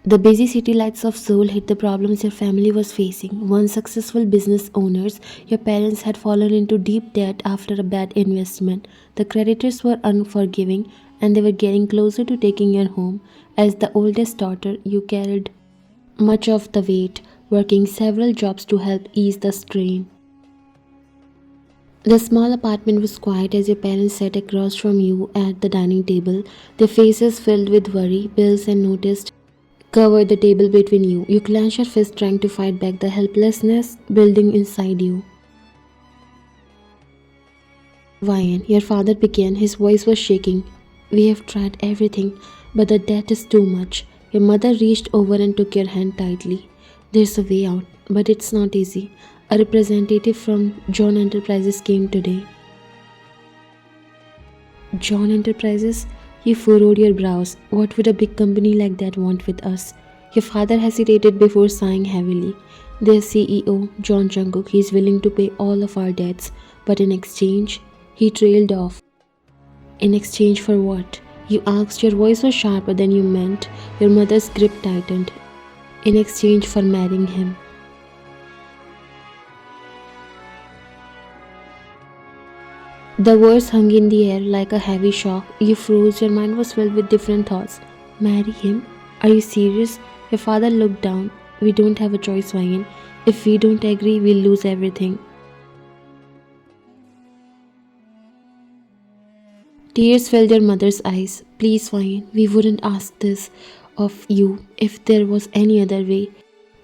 The busy city lights of Seoul hid the problems your family was facing. Once successful business owners, your parents had fallen into deep debt after a bad investment. The creditors were unforgiving and they were getting closer to taking your home. As the oldest daughter, you carried much of the weight, working several jobs to help ease the strain. The small apartment was quiet as your parents sat across from you at the dining table, their faces filled with worry, bills, and noticed covered the table between you. You clenched your fist trying to fight back the helplessness building inside you. Ryan, your father began. His voice was shaking. We have tried everything, but the debt is too much. Your mother reached over and took your hand tightly. There's a way out, but it's not easy. A representative from John Enterprises came today. John Enterprises? You furrowed your brows. What would a big company like that want with us? Your father hesitated before sighing heavily. Their CEO, John Jungkook, is willing to pay all of our debts, but in exchange, he trailed off. In exchange for what? You asked. Your voice was sharper than you meant. Your mother's grip tightened. In exchange for marrying him. The words hung in the air like a heavy shock. You froze. Your mind was filled with different thoughts. Marry him? Are you serious? Your father looked down. We don't have a choice, Ryan. If we don't agree, we'll lose everything. Tears filled your mother's eyes. Please, Ryan, we wouldn't ask this of you if there was any other way.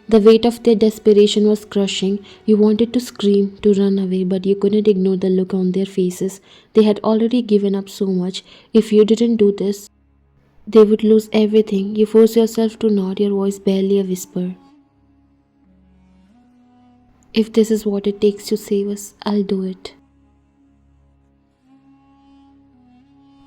The weight of their desperation was crushing. You wanted to scream, to run away, but you couldn't ignore the look on their faces. They had already given up so much. If you didn't do this, they would lose everything. You forced yourself to nod, your voice barely a whisper. If this is what it takes to save us, I'll do it.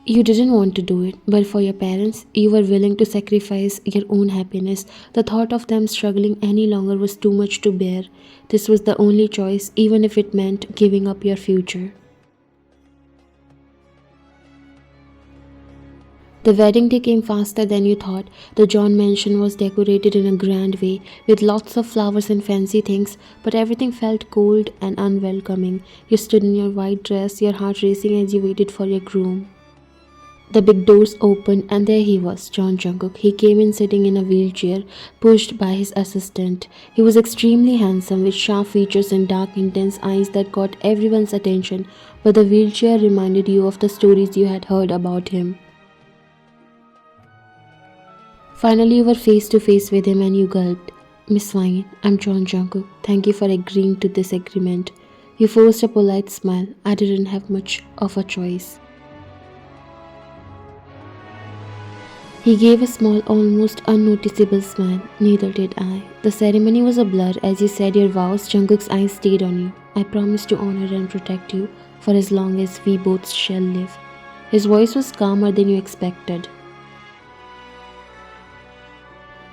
You didn't want to do it, but for your parents, you were willing to sacrifice your own happiness. The thought of them struggling any longer was too much to bear. This was the only choice, even if it meant giving up your future. The wedding day came faster than you thought. The John mansion was decorated in a grand way, with lots of flowers and fancy things, but everything felt cold and unwelcoming. You stood in your white dress, your heart racing as you waited for your groom. The big doors opened and there he was, John Jungkook. He came in sitting in a wheelchair, pushed by his assistant. He was extremely handsome, with sharp features and dark, intense eyes that caught everyone's attention, but the wheelchair reminded you of the stories you had heard about him. Finally, you were face to face with him and you gulped. Miss Wine, I'm John Jungkook. Thank you for agreeing to this agreement. You forced a polite smile. I didn't have much of a choice. He gave a small, almost unnoticeable smile. Neither did I. The ceremony was a blur. As you said your vows, Jungkook's eyes stayed on you. I promise to honor and protect you for as long as we both shall live. His voice was calmer than you expected.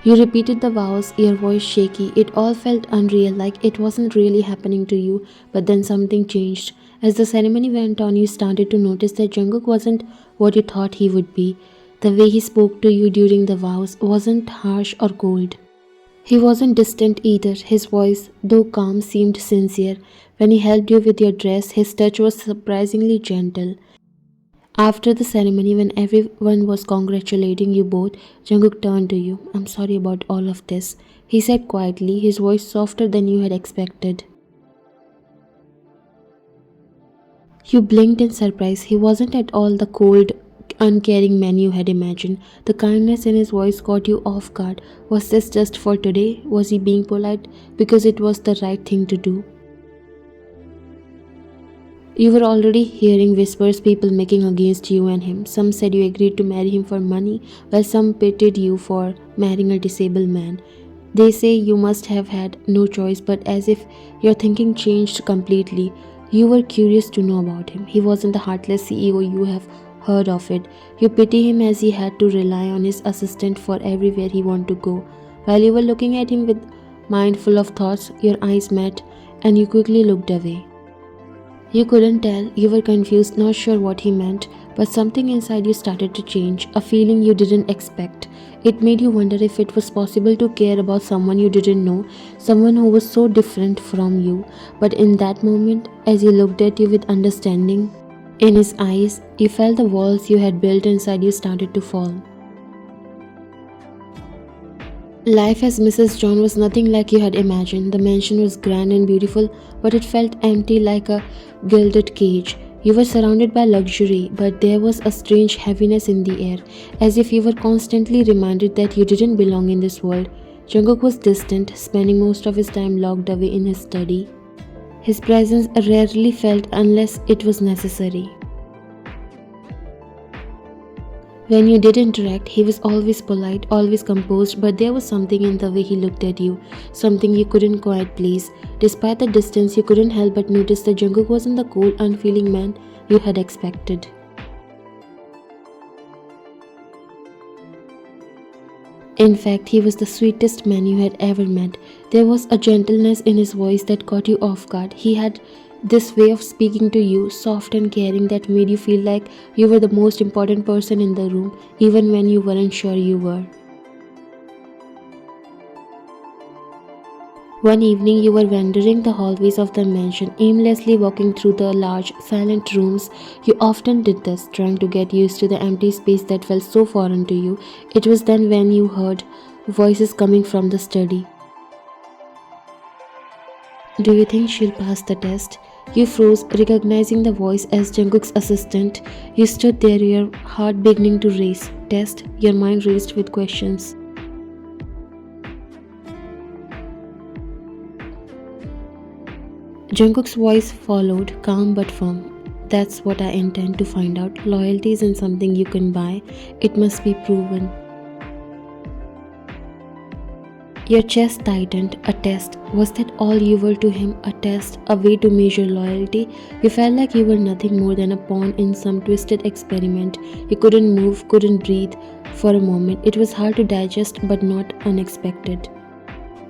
You repeated the vows, your voice shaky. It all felt unreal, like it wasn't really happening to you. But then something changed. As the ceremony went on, you started to notice that Jungkook wasn't what you thought he would be. The way he spoke to you during the vows wasn't harsh or cold. He wasn't distant either. His voice, though calm, seemed sincere. When he helped you with your dress, his touch was surprisingly gentle. After the ceremony, when everyone was congratulating you both, Jungkook turned to you. I'm sorry about all of this, he said quietly, his voice softer than you had expected. You blinked in surprise. He wasn't at all the cold, uncaring man you had imagined. The kindness in his voice caught you off guard. Was this just for today? Was he being polite because it was the right thing to do? You were already hearing whispers, people making against you and him. Some said you agreed to marry him for money, while some pitied you for marrying a disabled man. They say you must have had no choice, but as if your thinking changed completely. You were curious to know about him. He wasn't the heartless CEO you have heard of it. You pity him as he had to rely on his assistant for everywhere he wanted to go. While you were looking at him with mind full of thoughts, your eyes met and you quickly looked away. You couldn't tell, you were confused, not sure what he meant, But something inside you started to change, a feeling you didn't expect. It made you wonder if it was possible to care about someone you didn't know, someone who was so different from you. But in that moment, as he looked at you with understanding in his eyes, you felt the walls you had built inside you started to fall. Life as Mrs. John was nothing like you had imagined. The mansion was grand and beautiful, but it felt empty like a gilded cage. You were surrounded by luxury, but there was a strange heaviness in the air, as if you were constantly reminded that you didn't belong in this world. Jungkook was distant, spending most of his time locked away in his study. His presence rarely felt unless it was necessary. When you did interact, he was always polite, always composed, but there was something in the way he looked at you, something you couldn't quite place. Despite the distance, you couldn't help but notice that Jungkook wasn't the cold, unfeeling man you had expected. In fact, he was the sweetest man you had ever met. There was a gentleness in his voice that caught you off guard. He had this way of speaking to you, soft and caring, that made you feel like you were the most important person in the room, even when you weren't sure you were. One evening, you were wandering the hallways of the mansion, aimlessly walking through the large, silent rooms. You often did this, trying to get used to the empty space that felt so foreign to you. It was then when you heard voices coming from the study. Do you think she'll pass the test? You froze, recognizing the voice as Jungkook's assistant. You stood there, your heart beginning to race. Test, your mind raced with questions. Jungkook's voice followed, calm but firm. That's what I intend to find out. Loyalty isn't something you can buy, it must be proven. Your chest tightened. A test. Was that all you were to him? A test, a way to measure loyalty? You felt like you were nothing more than a pawn in some twisted experiment. You couldn't move, couldn't breathe for a moment. It was hard to digest, but not unexpected.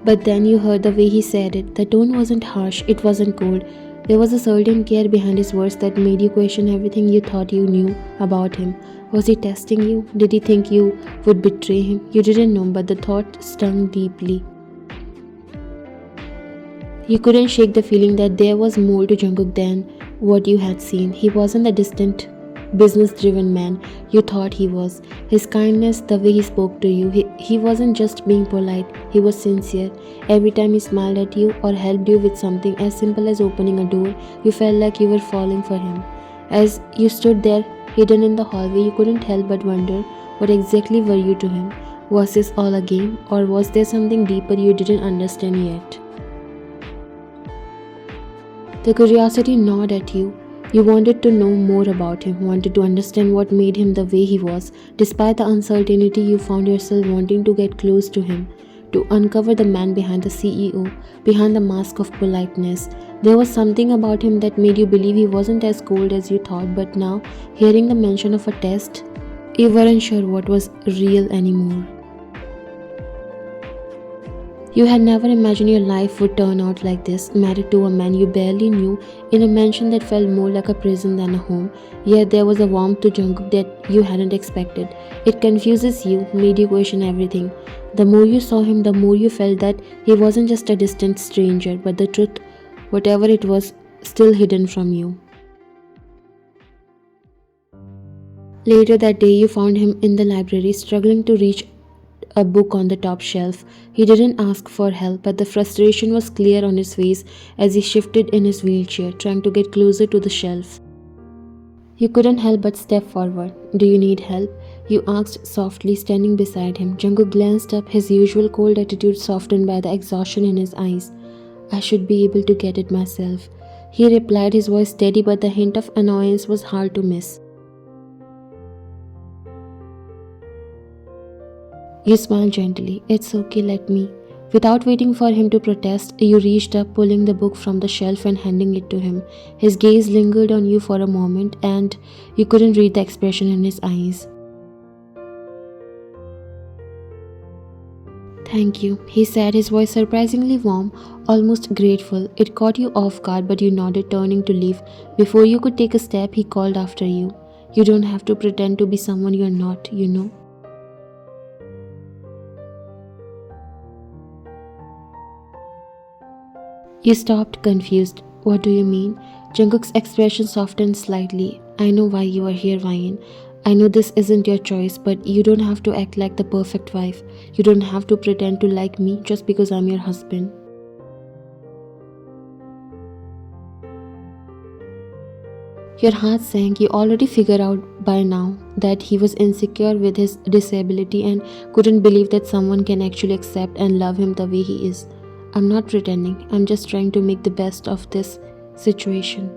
But then you heard the way he said it. The tone wasn't harsh, it wasn't cold. There was a certain care behind his words that made you question everything you thought you knew about him. Was he testing you? Did he think you would betray him? You didn't know, but the thought stung deeply. You couldn't shake the feeling that there was more to Jungkook than what you had seen. He wasn't the distant, business-driven man you thought he was. His kindness, the way he spoke to you, he wasn't just being polite, he was sincere. Every time he smiled at you or helped you with something as simple as opening a door, you felt like you were falling for him. As you stood there, hidden in the hallway, you couldn't help but wonder, what exactly were you to him? Was this all a game, or was there something deeper you didn't understand yet? The curiosity gnawed at you. You wanted to know more about him, wanted to understand what made him the way he was. Despite the uncertainty, you found yourself wanting to get close to him, to uncover the man behind the CEO, behind the mask of politeness. There was something about him that made you believe he wasn't as cold as you thought, but now, hearing the mention of a test, you weren't sure what was real anymore. You had never imagined your life would turn out like this, married to a man you barely knew, in a mansion that felt more like a prison than a home. Yet there was a warmth to Jungkook that you hadn't expected. It confuses you, made you question everything. The more you saw him, the more you felt that he wasn't just a distant stranger, but the truth, whatever it was, still hidden from you. Later that day, you found him in the library, struggling to reach a book on the top shelf. He didn't ask for help, but the frustration was clear on his face as he shifted in his wheelchair, trying to get closer to the shelf. You couldn't help but step forward. Do you need help? You asked softly, standing beside him. Jungkook glanced up, his usual cold attitude softened by the exhaustion in his eyes. I should be able to get it myself, he replied, his voice steady, but the hint of annoyance was hard to miss. You smiled gently. It's okay, let me. Without waiting for him to protest, you reached up, pulling the book from the shelf and handing it to him. His gaze lingered on you for a moment, and you couldn't read the expression in his eyes. Thank you, he said, his voice surprisingly warm, almost grateful. It caught you off guard, but you nodded, turning to leave. Before you could take a step, he called after you. You don't have to pretend to be someone you're not. You stopped, confused. What do you mean? Jungkook's expression softened slightly. I know why you are here, Ryan. I know this isn't your choice, but you don't have to act like the perfect wife. You don't have to pretend to like me just because I'm your husband. Your heart sank. You already figured out by now that he was insecure with his disability and couldn't believe that someone can actually accept and love him the way he is. I'm not pretending. I'm just trying to make the best of this situation.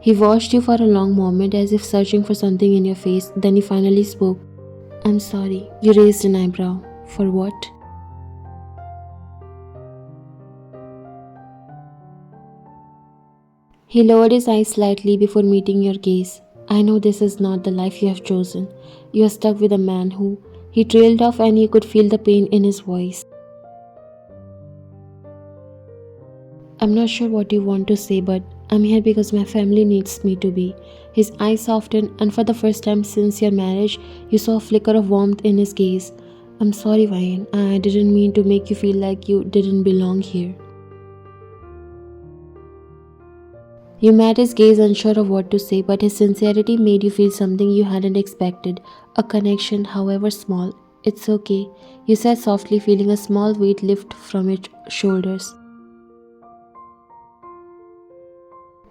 He watched you for a long moment as if searching for something in your face. Then he finally spoke. I'm sorry. You raised an eyebrow. For what? He lowered his eyes slightly before meeting your gaze. I know this is not the life you have chosen. You are stuck with a man who. He trailed off and you could feel the pain in his voice. I'm not sure what you want to say, but I'm here because my family needs me to be. His eyes softened, and for the first time since your marriage, you saw a flicker of warmth in his gaze. I'm sorry, Ryan. I didn't mean to make you feel like you didn't belong here. You met his gaze unsure of what to say, but his sincerity made you feel something you hadn't expected, a connection, however small. It's okay, you said softly, feeling a small weight lift from your shoulders.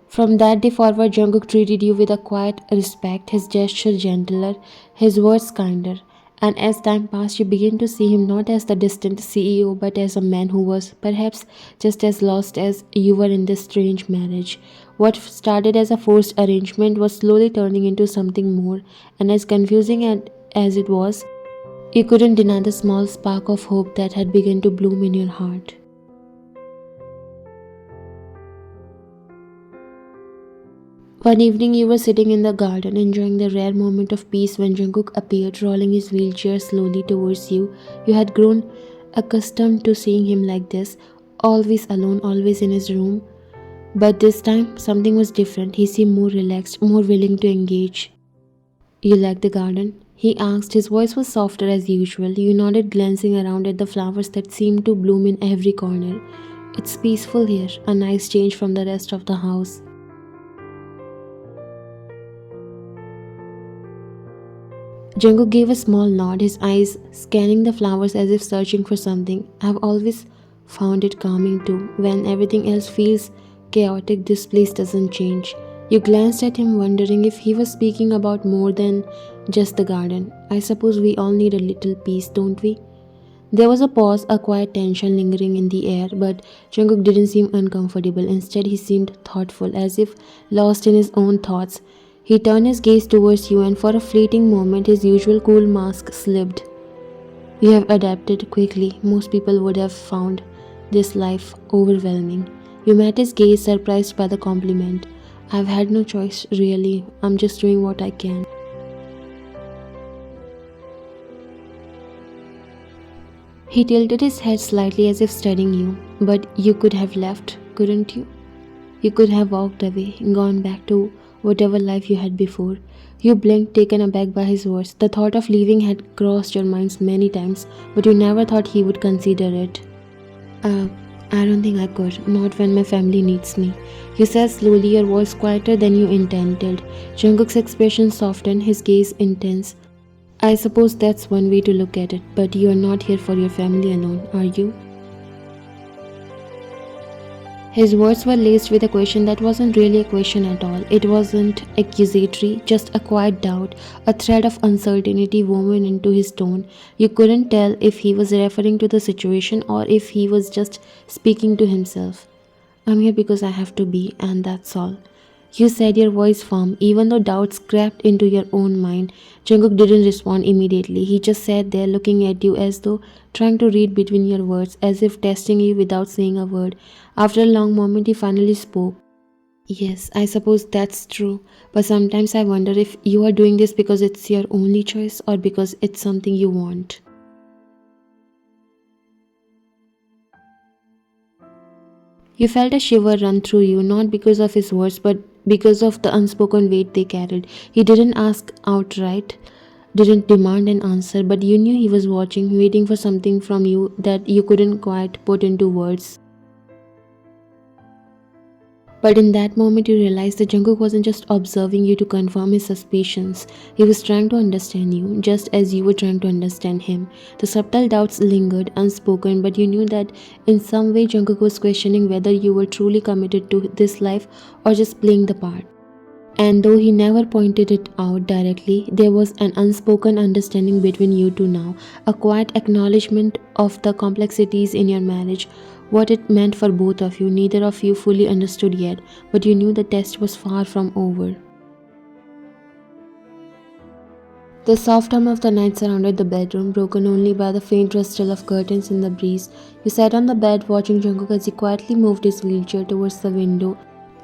From that day forward, Jungkook treated you with a quiet respect, his gesture gentler, his words kinder. And as time passed, you began to see him not as the distant CEO, but as a man who was, perhaps, just as lost as you were in this strange marriage. What started as a forced arrangement was slowly turning into something more, and as confusing as it was, you couldn't deny the small spark of hope that had begun to bloom in your heart. One evening, you were sitting in the garden, enjoying the rare moment of peace when Jungkook appeared, rolling his wheelchair slowly towards you. You had grown accustomed to seeing him like this, always alone, always in his room. But this time, something was different. He seemed more relaxed, more willing to engage. You like the garden? He asked. His voice was softer as usual. You nodded, glancing around at the flowers that seemed to bloom in every corner. It's peaceful here, a nice change from the rest of the house. Jungkook gave a small nod, his eyes scanning the flowers as if searching for something. I've always found it calming too. When everything else feels chaotic, this place doesn't change. You glanced at him, wondering if he was speaking about more than just the garden. I suppose we all need a little peace, don't we? There was a pause, a quiet tension lingering in the air, but Jungkook didn't seem uncomfortable. Instead, he seemed thoughtful, as if lost in his own thoughts. He turned his gaze towards you, and for a fleeting moment, his usual cool mask slipped. You have adapted quickly. Most people would have found this life overwhelming. You met his gaze, surprised by the compliment. I've had no choice, really. I'm just doing what I can. He tilted his head slightly as if studying you. But you could have left, couldn't you? You could have walked away, gone back to whatever life you had before. You blinked, taken aback by his words. The thought of leaving had crossed your minds many times, but you never thought he would consider it. Uh, I don't think I could, not when my family needs me. You said slowly, your voice quieter than you intended. Jungkook's expression softened, his gaze intense. I suppose that's one way to look at it, but you are not here for your family alone, are you? His words were laced with a question that wasn't really a question at all. It wasn't accusatory, just a quiet doubt, a thread of uncertainty woven into his tone. You couldn't tell if he was referring to the situation or if he was just speaking to himself. I'm here because I have to be, and that's all. You said, your voice firm, even though doubts crept into your own mind. Jungkook didn't respond immediately. He just sat there looking at you as though trying to read between your words, as if testing you without saying a word. After a long moment, he finally spoke. Yes, I suppose that's true. But sometimes I wonder if you are doing this because it's your only choice or because it's something you want. You felt a shiver run through you, not because of his words, but because of the unspoken weight they carried. He didn't ask outright, didn't demand an answer, but you knew he was watching, waiting for something from you that you couldn't quite put into words. But in that moment, you realized that Jungkook wasn't just observing you to confirm his suspicions. He was trying to understand you, just as you were trying to understand him. The subtle doubts lingered, unspoken, but you knew that in some way Jungkook was questioning whether you were truly committed to this life or just playing the part. And though he never pointed it out directly, there was an unspoken understanding between you two now, a quiet acknowledgement of the complexities in your marriage, what it meant for both of you. Neither of you fully understood yet, but you knew the test was far from over. The soft hum of the night surrounded the bedroom, broken only by the faint rustle of curtains in the breeze. You sat on the bed watching Jungkook as he quietly moved his wheelchair towards the window.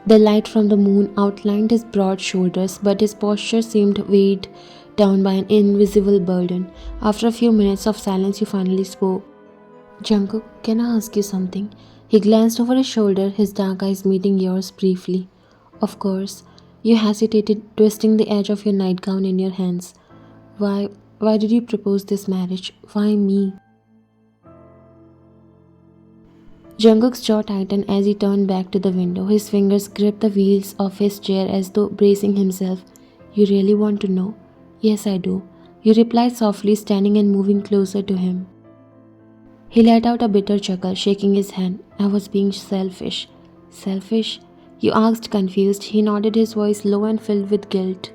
The light from the moon outlined his broad shoulders, but his posture seemed weighed down by an invisible burden. After a few minutes of silence, you finally spoke. Jungkook, can I ask you something? He glanced over his shoulder, his dark eyes meeting yours briefly. Of course. You hesitated, twisting the edge of your nightgown in your hands. Why, why did you propose this marriage? Why me? Jungkook's jaw tightened as he turned back to the window. His fingers gripped the wheels of his chair as though bracing himself. You really want to know? Yes, I do. You replied softly, standing and moving closer to him. He let out a bitter chuckle, shaking his head. I was being selfish. Selfish? You asked, confused. He nodded, his voice low and filled with guilt.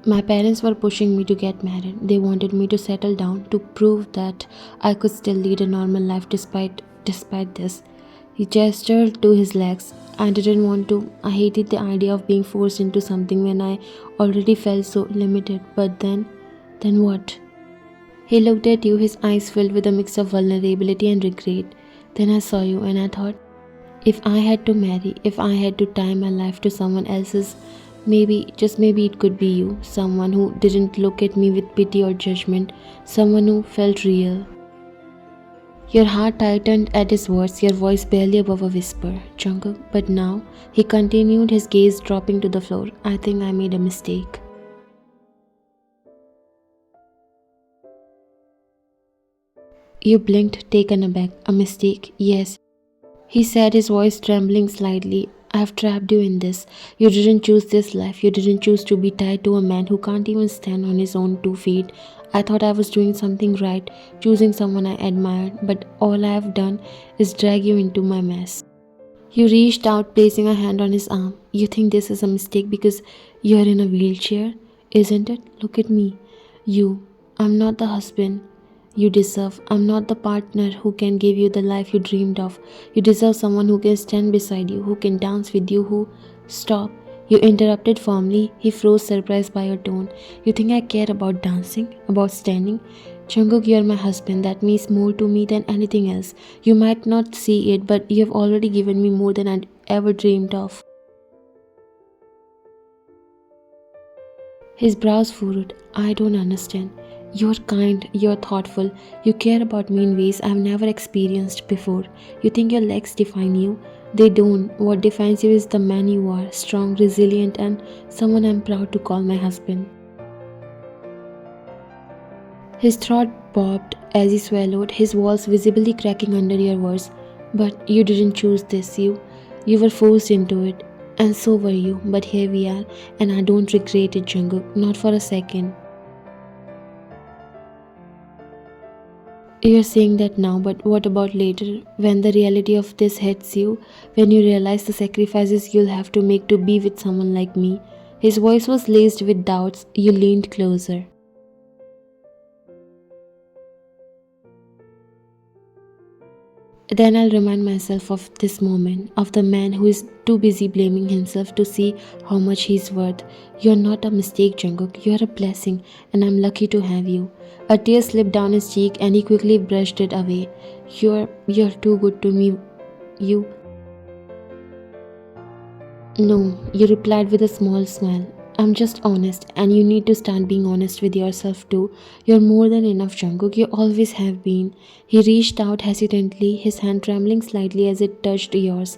My parents were pushing me to get married. They wanted me to settle down to prove that I could still lead a normal life despite this. He gestured to his legs. I didn't want to. I hated the idea of being forced into something when I already felt so limited. But then what? He looked at you, his eyes filled with a mix of vulnerability and regret. Then I saw you and I thought, if I had to marry, if I had to tie my life to someone else's, maybe, just maybe it could be you. Someone who didn't look at me with pity or judgment. Someone who felt real. Your heart tightened at his words, your voice barely above a whisper. Jungkook, but now, he continued, his gaze dropping to the floor. I think I made a mistake. You blinked, taken aback. A mistake? Yes. He said, his voice trembling slightly. I have trapped you in this. You didn't choose this life. You didn't choose to be tied to a man who can't even stand on his own 2 feet. I thought I was doing something right, choosing someone I admired, but all I have done is drag you into my mess. You reached out, placing a hand on his arm. You think this is a mistake because you are in a wheelchair? Isn't it? Look at me. You. I'm not the husband you deserve. I'm not the partner who can give you the life you dreamed of. You deserve someone who can stand beside you, who can dance with you, who... Stop. You interrupted firmly. He froze, surprised by your tone. You think I care about dancing? About standing? Jungkook, you're my husband. That means more to me than anything else. You might not see it, but you have already given me more than I'd ever dreamed of. His brows furrowed. I don't understand. You're kind, you're thoughtful, you care about me in ways I've never experienced before. You think your legs define you? They don't. What defines you is the man you are, strong, resilient, and someone I'm proud to call my husband. His throat bobbed as he swallowed, his walls visibly cracking under your words. But you didn't choose this, you were forced into it. And so were you, but here we are, and I don't regret it, Jungkook, not for a second. You're saying that now, but what about later, when the reality of this hits you, when you realize the sacrifices you'll have to make to be with someone like me? His voice was laced with doubts. You leaned closer. Then I'll remind myself of this moment, of the man who is too busy blaming himself to see how much he's worth. You're not a mistake, Jungkook. You're a blessing, and I'm lucky to have you. A tear slipped down his cheek, and he quickly brushed it away. You're too good to me. You... No, you replied with a small smile. I'm just honest, and you need to start being honest with yourself too. You're more than enough, Jungkook. You always have been. He reached out hesitantly, his hand trembling slightly as it touched yours.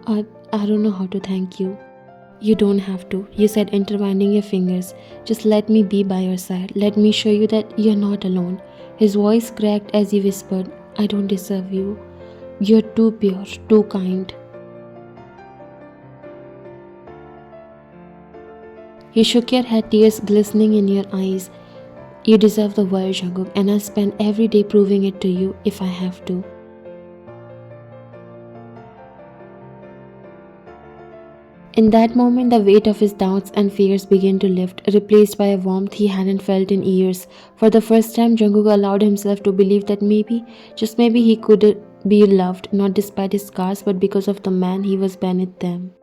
I, I don't know how to thank you. You don't have to, you said, intertwining your fingers. Just let me be by your side. Let me show you that you're not alone. His voice cracked as he whispered, I don't deserve you. You're too pure, too kind. You shook your head, tears glistening in your eyes. You deserve the world, Jungkook, and I'll spend every day proving it to you if I have to. In that moment, the weight of his doubts and fears began to lift, replaced by a warmth he hadn't felt in years. For the first time, Jungkook allowed himself to believe that maybe, just maybe, he could be loved, not despite his scars, but because of the man he was beneath them.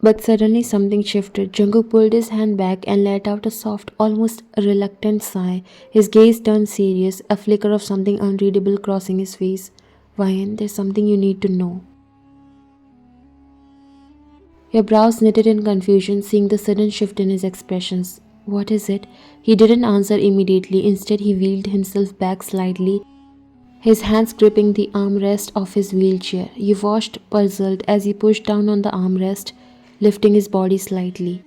But suddenly something shifted. Jungkook pulled his hand back and let out a soft, almost reluctant sigh. His gaze turned serious, a flicker of something unreadable crossing his face. Ryan, there's something you need to know. Your brows knitted in confusion, seeing the sudden shift in his expressions. What is it? He didn't answer immediately. Instead, he wheeled himself back slightly, his hands gripping the armrest of his wheelchair. You watched, puzzled, as he pushed down on the armrest, lifting his body slightly.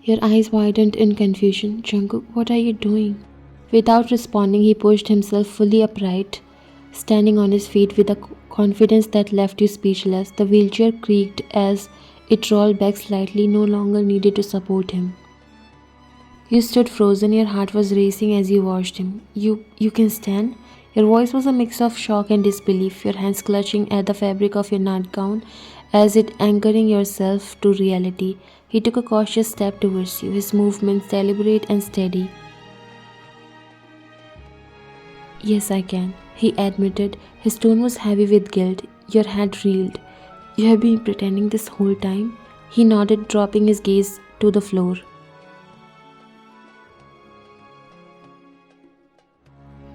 Your eyes widened in confusion. Jungkook, what are you doing? Without responding, he pushed himself fully upright, standing on his feet with a confidence that left you speechless. The wheelchair creaked as it rolled back slightly, no longer needed to support him. You stood frozen, your heart was racing as you watched him. You can stand? Your voice was a mix of shock and disbelief, your hands clutching at the fabric of your nightgown as it anchoring yourself to reality. He took a cautious step towards you, his movements deliberate and steady. Yes, I can, he admitted. His tone was heavy with guilt. Your head reeled. You have been pretending this whole time? He nodded, dropping his gaze to the floor.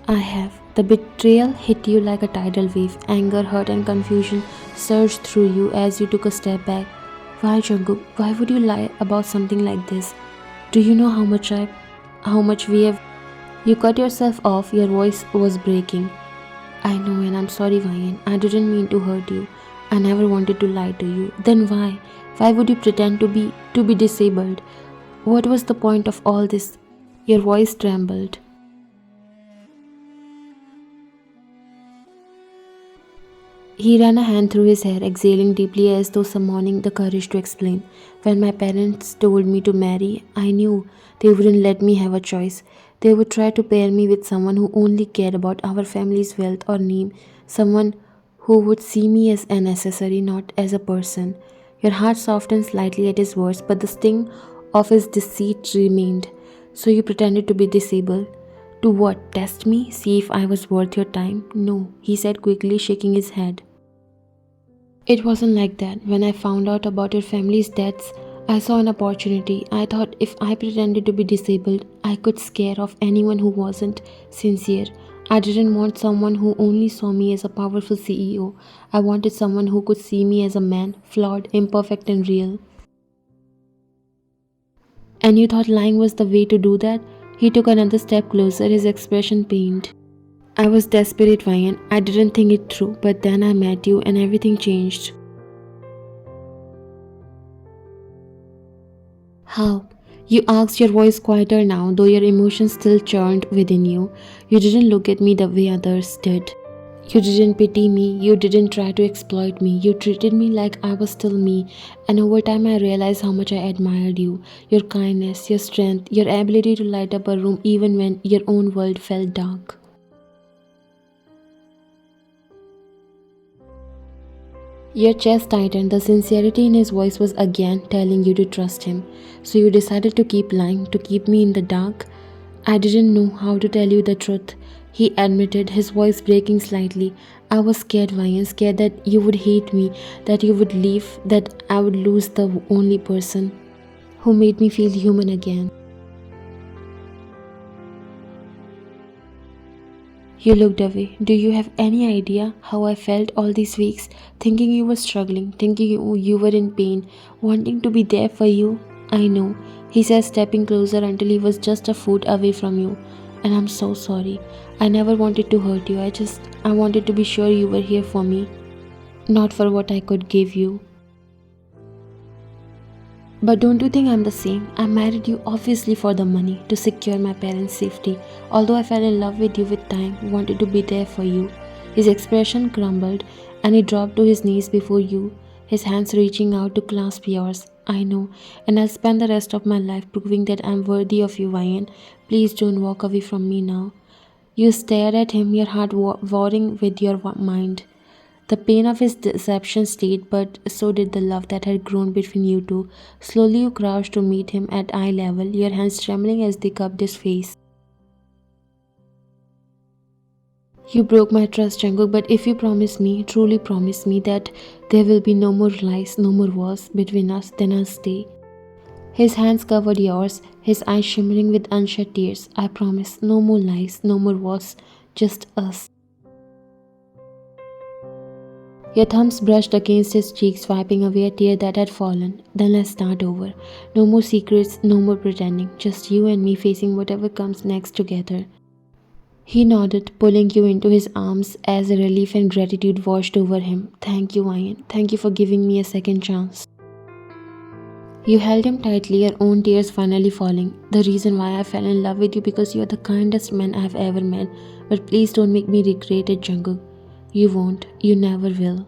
I have. The betrayal hit you like a tidal wave. Anger, hurt, and confusion surged through you as you took a step back. Why, Jungkook? Why would you lie about something like this? Do you know how much we have? You cut yourself off. Your voice was breaking. I know, and I'm sorry, Ryan. I didn't mean to hurt you. I never wanted to lie to you. Then why? Why would you pretend to be disabled? What was the point of all this? Your voice trembled. He ran a hand through his hair, exhaling deeply as though summoning the courage to explain. When my parents told me to marry, I knew they wouldn't let me have a choice. They would try to pair me with someone who only cared about our family's wealth or name, someone who would see me as an accessory, not as a person. Your heart softened slightly at his words, but the sting of his deceit remained. So you pretended to be disabled. To what? Test me? See if I was worth your time? No, he said quickly, shaking his head. It wasn't like that. When I found out about your family's deaths, I saw an opportunity. I thought if I pretended to be disabled, I could scare off anyone who wasn't sincere. I didn't want someone who only saw me as a powerful CEO. I wanted someone who could see me as a man, flawed, imperfect, and real. And you thought lying was the way to do that? He took another step closer, his expression pained. I was desperate, Ryan. I didn't think it through, but then I met you and everything changed. How? You asked, your voice quieter now, though your emotions still churned within you. You didn't look at me the way others did. You didn't pity me, you didn't try to exploit me. You treated me like I was still me, and over time I realized how much I admired you. Your kindness, your strength, your ability to light up a room even when your own world felt dark. Your chest tightened, the sincerity in his voice was again telling you to trust him. So you decided to keep lying, to keep me in the dark? I didn't know how to tell you the truth, he admitted, his voice breaking slightly. I was scared, Ryan, scared that you would hate me, that you would leave, that I would lose the only person who made me feel human again. You looked away. Do you have any idea how I felt all these weeks? Thinking you were struggling, thinking you were in pain, wanting to be there for you? I know, he said, stepping closer until he was just a foot away from you. And I'm so sorry. I never wanted to hurt you. I wanted to be sure you were here for me, not for what I could give you. But don't you think I'm the same? I married you obviously for the money, to secure my parents' safety. Although I fell in love with you with time, wanted to be there for you. His expression crumbled and he dropped to his knees before you, his hands reaching out to clasp yours. I know, and I'll spend the rest of my life proving that I'm worthy of you, Ryan. Please don't walk away from me now. You stared at him, your heart warring with your mind. The pain of his deception stayed, but so did the love that had grown between you two. Slowly you crouched to meet him at eye level, your hands trembling as they cupped his face. You broke my trust, Jungkook, but if you promise me, truly promise me that there will be no more lies, no more wars between us, then I'll stay. His hands covered yours, his eyes shimmering with unshed tears. I promise, no more lies, no more wars, just us. Your thumbs brushed against his cheeks, wiping away a tear that had fallen. Then let's start over. No more secrets, no more pretending. Just you and me facing whatever comes next together. He nodded, pulling you into his arms as relief and gratitude washed over him. Thank you, Ian. Thank you for giving me a second chance. You held him tightly, your own tears finally falling. The reason why I fell in love with you because you are the kindest man I've ever met. But please don't make me regret it, Jungkook. You won't. You never will.